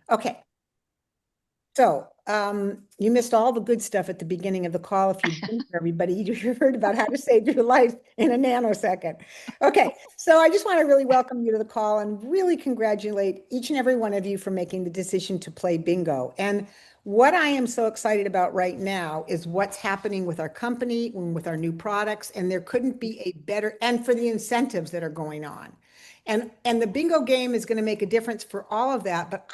Okay, so you missed all the good stuff at the beginning of the call. If you've been here, everybody, you heard about how to save your life in a nanosecond. Okay, so I just want to really welcome you to the call and really congratulate each and every one of you for making the decision to play bingo. And what I am so excited about right now is what's happening with our company and with our new products. And there couldn't be a better, and for the incentives that are going on. And the bingo game is going to make a difference for all of that. But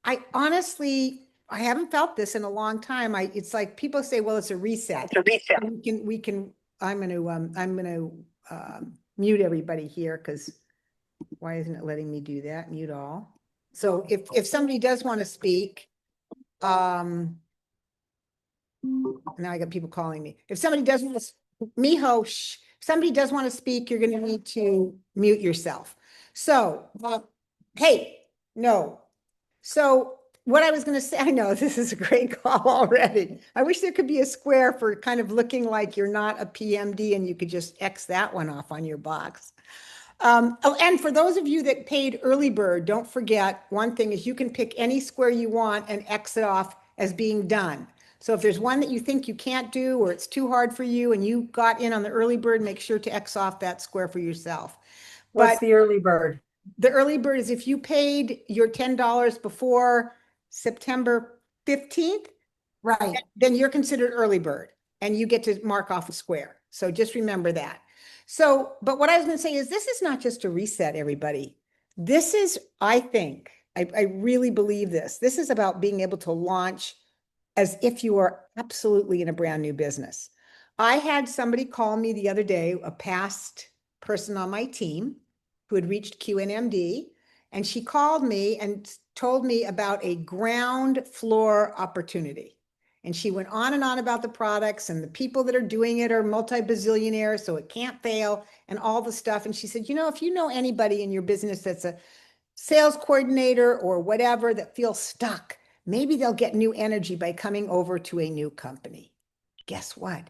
I honestly, I haven't felt this in a long time. It's like people say, well, it's a reset. It's a reset. I'm gonna mute everybody here because why isn't it letting me do that? Mute all. So if somebody does want to speak, now I got people calling me. If somebody does want to, Miho, shh, if somebody does want to speak, you're going to need to mute yourself. So, hey, no. So what I was going to say, I know this is a great call already. I wish there could be a square for kind of looking like you're not a PMD and you could just X that one off on your box. Oh, and for those of you that paid early bird, don't forget one thing is you can pick any square you want and X it off as being done. So if there's one that you think you can't do or it's too hard for you and you got in on the early bird, make sure to X off that square for yourself. What's But the early bird? the early bird is if you paid your $10 before September 15th, Right. then you're considered early bird and you get to mark off a square. So just remember that. So, but what I was going to say is this is not just a reset, everybody. This is, I think, I really believe this. This is about being able to launch as if you are absolutely in a brand new business. I had somebody call me the other day, a past person on my team who had reached QNMD, and she called me and told me about a ground floor opportunity. And she went on and on about the products and the people that are doing it are multi-bazillionaires, so it can't fail and all the stuff. And she said, you know, if you know anybody in your business that's a sales coordinator or whatever that feels stuck, maybe they'll get new energy by coming over to a new company. Guess what?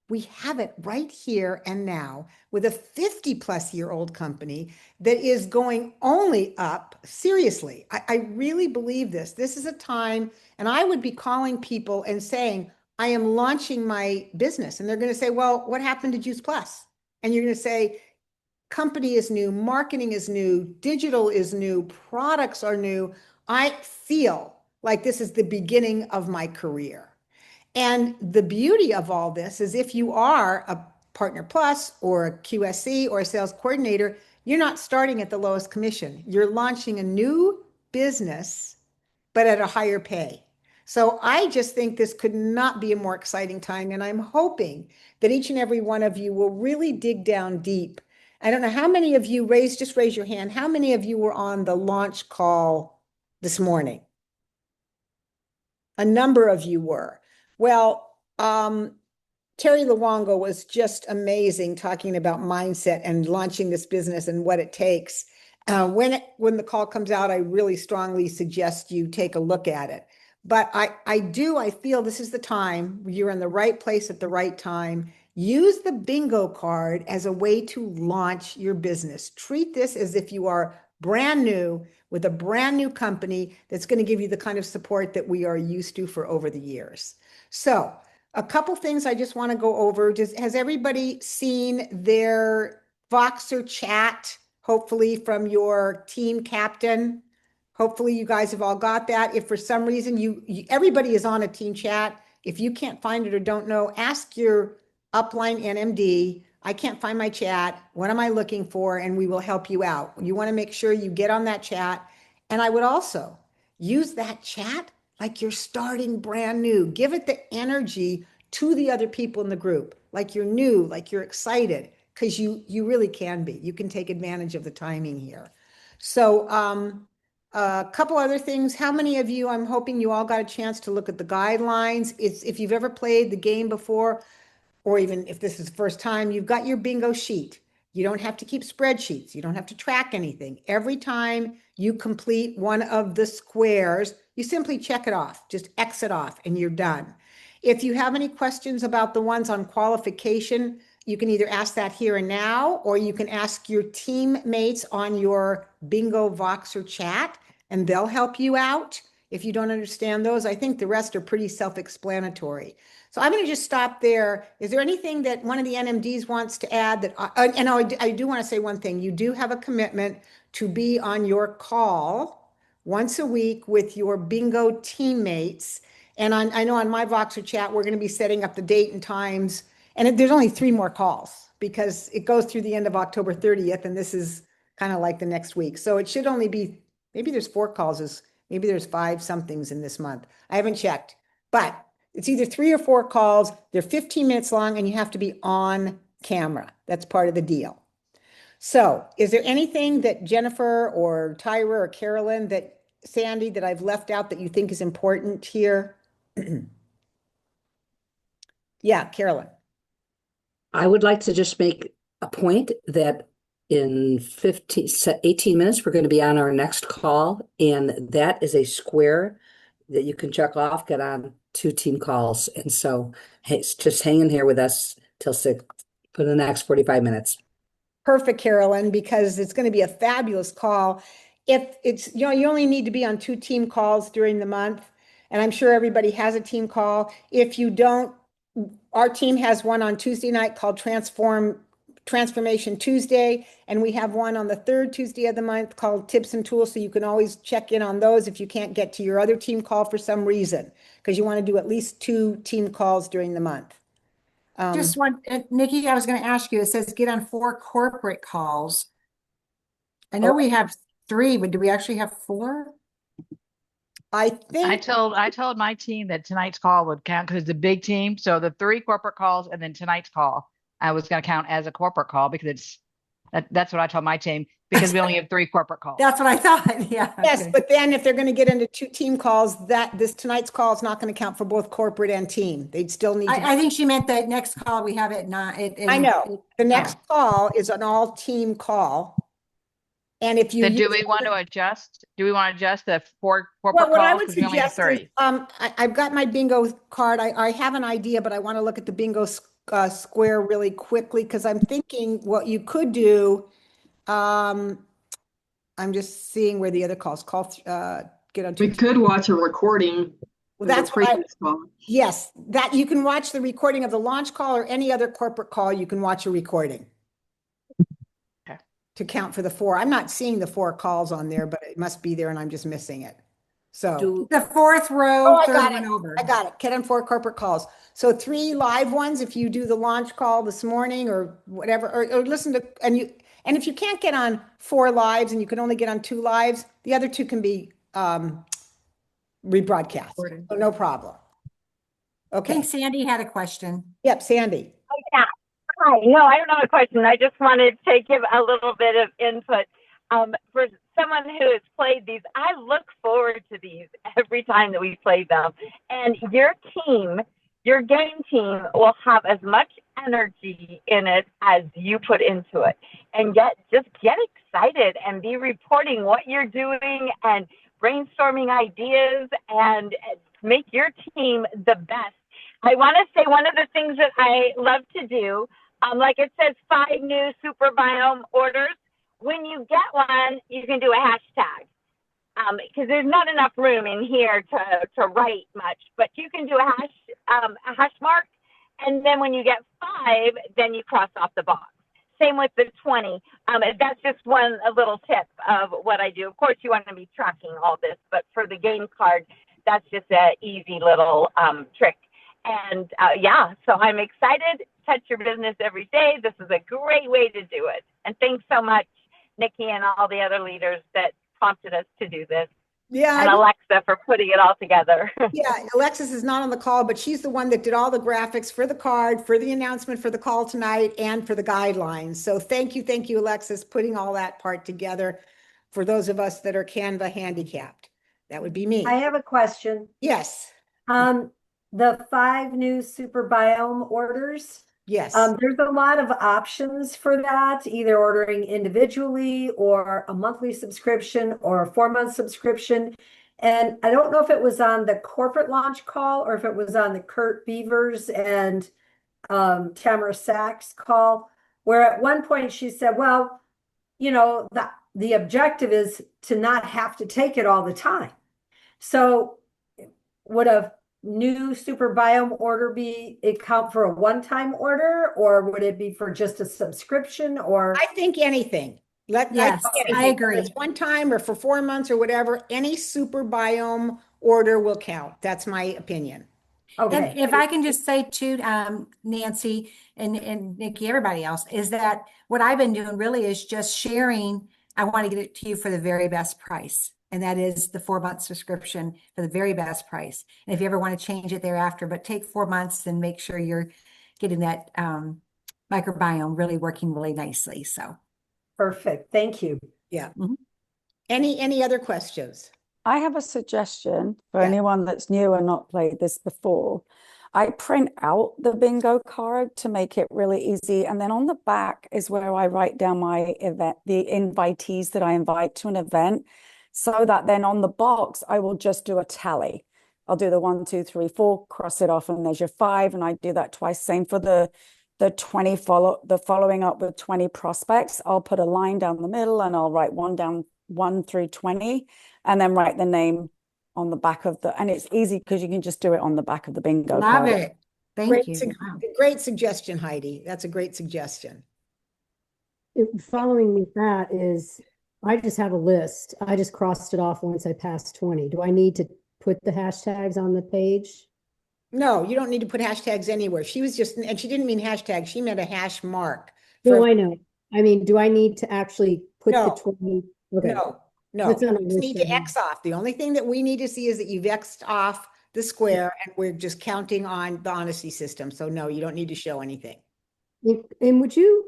We have it right here and now with a 50-plus-year-old company that is going only up. Seriously, I really believe this. This is a time, and I would be calling people and saying, I am launching my business. And they're going to say, well, what happened to Juice Plus? And you're going to say, company is new, marketing is new, digital is new, products are new. I feel like this is the beginning of my career. And the beauty of all this is if you are a Partner Plus or a QSC or a sales coordinator, you're not starting at the lowest commission. You're launching a new business, but at a higher pay. So I just think this could not be a more exciting time. And I'm hoping that each and every one of you will really dig down deep. I don't know how many of you just raise your hand. How many of you were on the launch call this morning? A number of you were. Well, Terry Luongo was just amazing talking about mindset and launching this business and what it takes. When the call comes out, I really strongly suggest you take a look at it. But I feel this is the time. You're in the right place at the right time. Use the bingo card as a way to launch your business. Treat this as if you are brand new with a brand new company that's going to give you the kind of support that we are used to for over the years. So a couple things I just want to go over. Has everybody seen their Voxer chat, hopefully from your team captain? Hopefully you guys have all got that. If for some reason everybody is on a team chat, if you can't find it or don't know, ask your upline NMD. I can't find my chat. What am I looking for? And we will help you out. You want to make sure you get on that chat. And I would also use that chat like you're starting brand new. Give it the energy to the other people in the group, like you're new, like you're excited, because you really can be. You can take advantage of the timing here. So a couple other things. How many of you, I'm hoping you all got a chance to look at the guidelines. If you've ever played the game before, or even if this is the first time, you've got your bingo sheet. You don't have to keep spreadsheets. You don't have to track anything. Every time you complete one of the squares, you simply check it off, just X it off, and you're done. If you have any questions about the ones on qualification, you can either ask that here and now, or you can ask your teammates on your Bingo Voxer chat. and they'll help you out if you don't understand those. I think the rest are pretty self-explanatory. So I'm going to just stop there. Is there anything that one of the NMDs wants to add that, and I do want to say one thing. You do have a commitment to be on your call once a week with your bingo teammates. And I know on my Voxer chat, we're going to be setting up the date and times. And there's only 3 more calls because it goes through the end of October 30th. And this is kind of like the next week. So it should only be, maybe there's 4 calls, maybe there's 5 somethings in this month. I haven't checked, but it's either 3 or 4 calls. They're 15 minutes long and you have to be on camera. That's part of the deal. So is there anything that Jennifer or Tyra or Carolyn Sandy, that I've left out that you think is important here? Yeah, Carolyn. I would like to just make a point that in 18 minutes, we're going to be on our next call, and that is a square that you can check off, get on 2 team calls. And so hey, just hang in here with us till 6 for the next 45 minutes. Perfect, Carolyn, because it's going to be a fabulous call. If it's, you only need to be on 2 team calls during the month, and I'm sure everybody has a team call. If you don't, our team has one on Tuesday night called Transformation Tuesday, and we have one on the 3rd Tuesday of the month called Tips and Tools, so you can always check in on those if you can't get to your other team call for some reason, because you want to do at least 2 team calls during the month. Just one, Nikki, I was going to ask you, it says get on 4 corporate calls. I know we have 3, but do we actually have 4? I think I told my team that tonight's call would count because it's a big team. So the 3 corporate calls and then tonight's call, I was going to count as a corporate call because that's what I told my team, because we only have 3 corporate calls. That's what I thought. Yeah. yes, Okay. but then if they're going to get into 2 team calls, tonight's call is not going to count for both corporate and team. They'd still need to. I think she meant that next call we have at 9. I know the next call is an all team call. And if you So do we want to adjust? Do we want to adjust the 4 corporate what I calls? would Because we only have suggest is, 3. I've got my bingo card. I have an idea, but I want to look at the bingo square really quickly because I'm thinking what you could do. I'm just seeing where the other calls get on. We could watch a recording. Well, that's what yes, that you can watch the recording of the launch call or any other corporate call. You can watch a recording. To count for the 4. I'm not seeing the 4 calls on there, but it must be there and I'm just missing it. So the 4th row, I 3rd got one it. over. I got it. Get on 4 corporate calls. So 3 live ones if you do the launch call this morning or whatever, or listen to, and if you can't get on 4 lives and you can only get on 2 lives, the other 2 can be rebroadcast. So no problem. Okay. I think Sandy had a question. Yep, Sandy. Yeah. Hi. No, I don't have a question. I just wanted to give a little bit of input. For someone who has played these, I look forward to these every time that we play them. And your team, your game team, will have as much energy in it as you put into it. And just get excited and be reporting what you're doing and brainstorming ideas and make your team the best. I want to say one of the things that I love to do, like it says 5 new super biome orders. When you get one, you can do a hashtag because there's not enough room in here to write much, but you can do a hash mark. And then when you get 5, then you cross off the box. Same with the 20. That's just a little tip of what I do. Of course, you want to be tracking all this, but for the game card, that's just an easy little trick. And yeah, so I'm excited. Touch your business every day. This is a great way to do it. And thanks so much, Nikki, and all the other leaders that prompted us to do this. Yeah. And Alexa for putting it all together. Yeah, Alexis is not on the call, but she's the one that did all the graphics for the card, for the announcement for the call tonight, and for the guidelines. So thank you, Alexis, putting all that part together for those of us that are Canva handicapped. That would be me. I have a question. Yes. The 5 new super biome orders. Yes. There's a lot of options for that, either ordering individually or a monthly subscription or a 4-month subscription. And I don't know if it was on the corporate launch call or if it was on the Kurt Beavers and Tamara Sachs call, where at one point she said, well, the objective is to not have to take it all the time. So would a new super biome order be account for a one-time order, or would it be for just a subscription, or? I think anything. Yes, I anything, whether agree. it's one time or for 4 months or whatever, any super biome order will count. That's my opinion. And Okay, if I can just say too, Nancy and Nikki, everybody else, is that what I've been doing really is just sharing. I want to get it to you for the very best price. And that is the 4-month subscription for the very best price. And if you ever want to change it thereafter, but take 4 months and make sure you're getting that microbiome really working really nicely. So perfect. Thank you. Yeah. Mhm. Any other questions? I have a suggestion for Yeah. anyone that's new and not played this before. I print out the bingo card to make it really easy. And then on the back is where I write down my event, the invitees that I invite to an event, so that then on the box, I will just do a tally. I'll do the 1, 2, 3, 4, cross it off, and there's your 5. And I do that twice. Same for the 20 following up with 20 prospects. I'll put a line down the middle and I'll write 1 through 20, and then write the name on the back of and it's easy because you can just do it on the back of the bingo love card. it. Thank Great, you. Wow. great suggestion, Heidi. That's a great suggestion. Following with that is, I just have a list. I just crossed it off once I passed 20. Do I need to put the hashtags on the page? No, you don't need to put hashtags anywhere. She was just, and she didn't mean hashtag, she meant a hash mark. No, I know. I mean, do I need to actually put No. the 20? Okay. No, That's you on a just need list to of- X off. The only thing that we need to see is that you've X'd off the square and we're just counting on the honesty system. So no, you don't need to show anything. And would you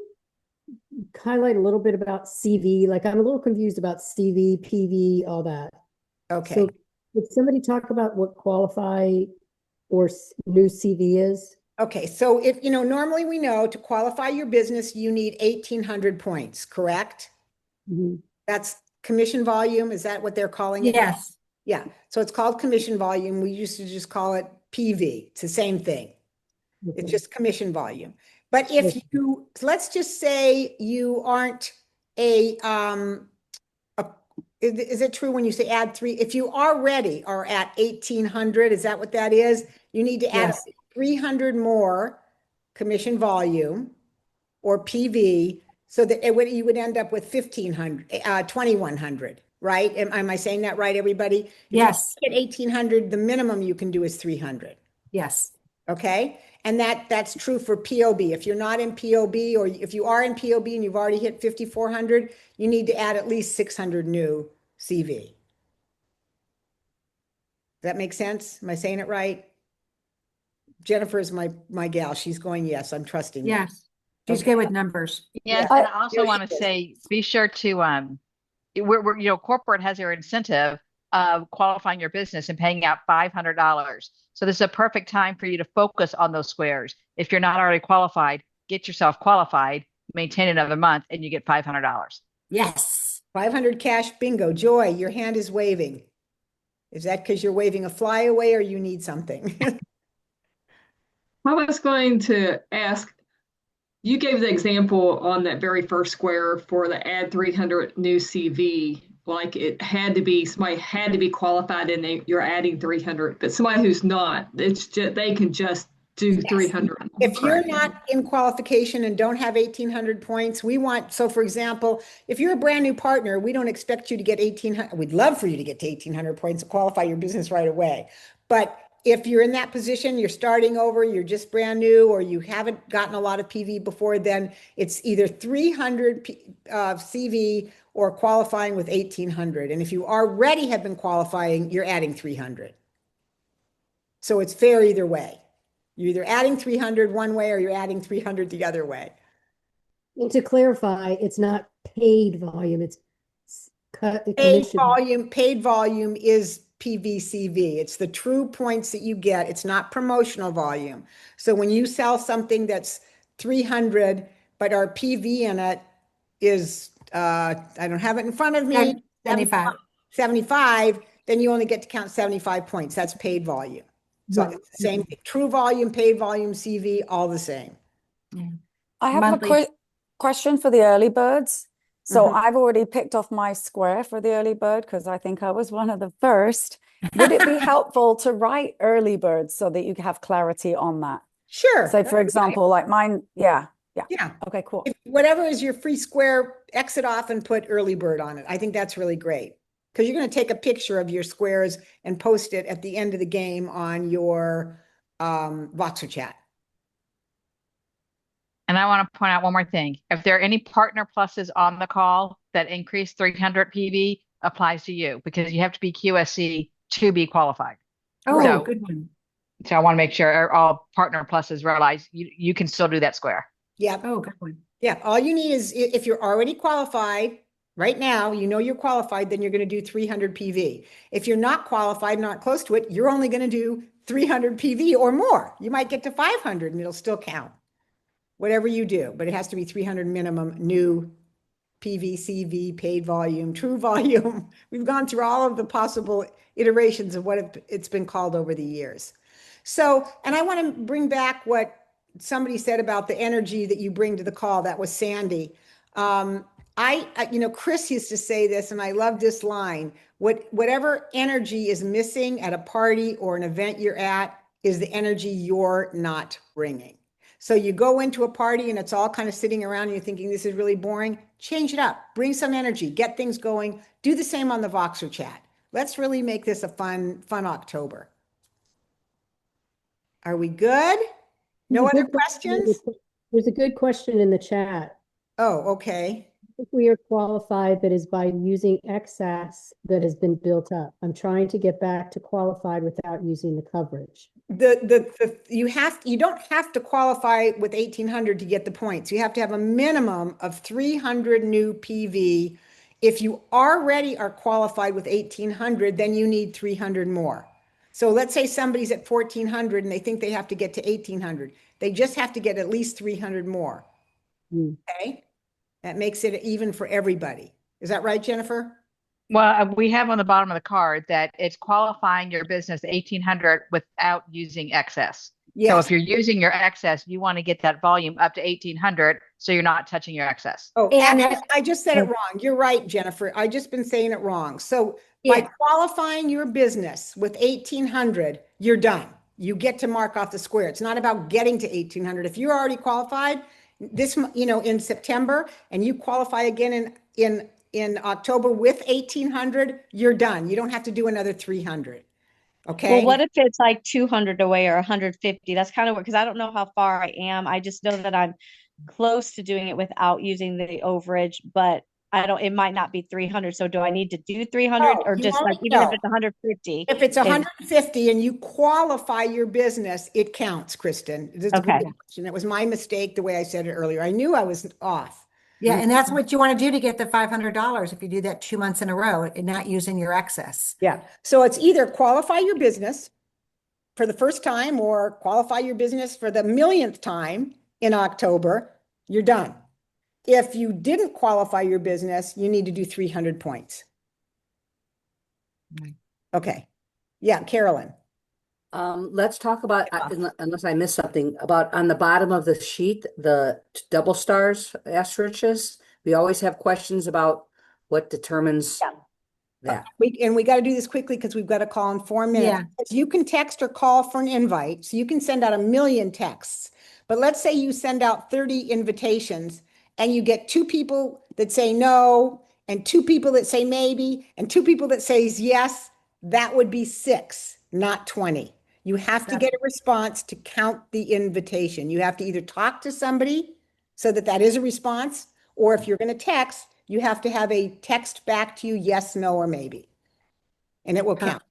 highlight a little bit about CV? Like, I'm a little confused about CV, PV, all that. Okay. So would somebody talk about what qualify or new CV is? Okay. So if, normally we know to qualify your business, you need 1,800 points, correct? Mhm. That's commission volume. Is that what they're calling it? Yes. Yeah. So it's called commission volume. We used to just call it PV. It's the same thing. It's Okay. just commission volume. But if Okay. let's just say you aren't is it true when you say add 3? If you already are at 1,800, is that what that is? You need to add Yes. 300 more commission volume or PV, so that you would end up with 2,100, right? Am I saying that right, everybody? If Yes. you get 1,800, the minimum you can do is 300. Yes. Okay. And that's true for POB. If you're not in POB, or if you are in POB and you've already hit 5,400, you need to add at least 600 new CV. Does that make sense? Am I saying it right? Jennifer is my gal. She's going, yes, I'm trusting you. Yes. She's Okay. good with numbers. Yes, Yeah. and I also There want she to is. say, be sure to we're corporate has your incentive of qualifying your business and paying out $500. So this is a perfect time for you to focus on those squares. If you're not already qualified, get yourself qualified, maintain another month, and you get $500. Yes. 500 cash bingo. Joy, your hand is waving. Is that because you're waving a flyaway or you need something? I was going to ask, you gave the example on that very first square for the add 300 new CV, like somebody had to be qualified and you're adding 300, but somebody who's not, it's just, they can just do 300. If you're correct? not in qualification and don't have 1,800 points, so for example, if you're a brand new partner, we don't expect you to get 1,800. We'd love for you to get to 1,800 points to qualify your business right away. But if you're in that position, you're starting over, you're just brand new, or you haven't gotten a lot of PV before, then it's either 300 CV or qualifying with 1,800. And if you already have been qualifying, you're adding 300. So it's fair either way. You're either adding 300 one way or you're adding 300 the other way. And to clarify, it's not paid volume, it's cut the Paid commission. volume is PVCV. It's the true points that you get. It's not promotional volume. So when you sell something that's 300, but our PV in it is, I don't have it in front of me, 75. 75, then you only get to count 75 points. That's paid volume. So Right. it's the same, true volume, paid volume, CV, all the same. I have Monthly. a quick question for the early birds. So Mhm. I've already picked off my square for the early bird because I think I was one of the first. Would it be helpful to write early bird so that you have clarity on that? Sure. So for example, like mine, yeah. Yeah. Okay, cool. Whatever is your free square, exit off and put early bird on it. I think that's really great. Because you're going to take a picture of your squares and post it at the end of the game on your Voxer chat. And I want to point out one more thing. If there are any partner pluses on the call, that increase 300 PV applies to you because you have to be QSC to be qualified. Oh, So- good one. So I want to make sure all partner pluses realize you can still do that square. Yeah. Oh, good one. Yeah. All you need is if you're already qualified right now, you know you're qualified, then you're going to do 300 PV. If you're not qualified, not close to it, you're only going to do 300 PV or more. You might get to 500 and it'll still count. Whatever you do, but it has to be 300 minimum new PV, CV, paid volume, true volume. We've gone through all of the possible iterations of what it's been called over the years. So, and I want to bring back what somebody said about the energy that you bring to the call. That was Sandy. Chris used to say this, and I love this line. Whatever energy is missing at a party or an event you're at is the energy you're not bringing. So you go into a party and it's all kind of sitting around and you're thinking this is really boring. Change it up, bring some energy, get things going. Do the same on the Voxer chat. Let's really make this a fun October. Are we good? No other questions? There's a good question in the chat. Oh, okay. If we are qualified, that is by using excess that has been built up. I'm trying to get back to qualified without using the coverage. You don't have to qualify with 1800 to get the points. You have to have a minimum of 300 new PV. If you already are qualified with 1800, then you need 300 more. So let's say somebody's at 1400 and they think they have to get to 1800. They just have to get at least 300 more. Okay. That makes it even for everybody. Is that right, Jennifer? Well, we have on the bottom of the card that it's qualifying your business 1800 without using excess. So Yes. if you're using your excess, you want to get that volume up to 1800 so you're not touching your excess. Oh, And I just said it wrong. You're right, Jennifer. I just been saying it wrong. So by Yeah. qualifying your business with 1800, you're done. You get to mark off the square. It's not about getting to 1800. If you're already qualified in September and you qualify again in October with 1800, you're done. You don't have to do another 300. Okay. Well, what if it's like 200 away or 150? That's kind of weird because I don't know how far I am. I just know that I'm close to doing it without using the overage, but it might not be 300. So do I need to do 300 No, or you just only- like, even if no. it's 150? If it's 150 and you qualify your business, it counts, Kristen. This is a good Okay. question. It was my mistake the way I said it earlier. I knew I was off. Yeah, and that's what you want to do to get the $500 if you do that 2 months in a row and not using your excess. Yeah. So it's either qualify your business for the first time or qualify your business for the millionth time in October, you're done. If you didn't qualify your business, you need to do 300 points. Right. Okay. Yeah, Carolyn. Let's talk about, unless I missed something, about on the bottom of the sheet, the double stars, asterisks. We always have questions about what determines that. We got to do this quickly because we've got a call in 4 minutes. Yeah. You can text or call for an invite. So you can send out 1 million texts. But let's say you send out 30 invitations and you get 2 people that say no and 2 people that say maybe and 2 people that says yes. That would be 6, not 20. You have to get a response to count the invitation. You have to either talk to somebody so that is a response, or if you're going to text, you have to have a text back to you, yes, no, or maybe. And it will count.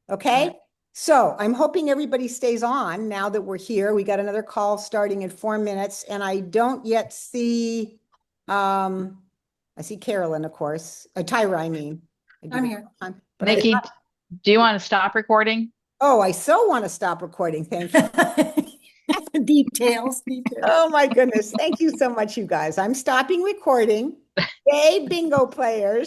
Okay? So I'm hoping everybody stays on now that we're here. We got another call starting in 4 minutes, and I don't yet see, I see Carolyn, of course. Tyra, I mean. I'm here. But I- Nikki, do you want to stop recording? Oh, I so want to stop recording. Thank you. Details. Oh my goodness. Thank you so much, you guys. I'm stopping recording. Yay, bingo players.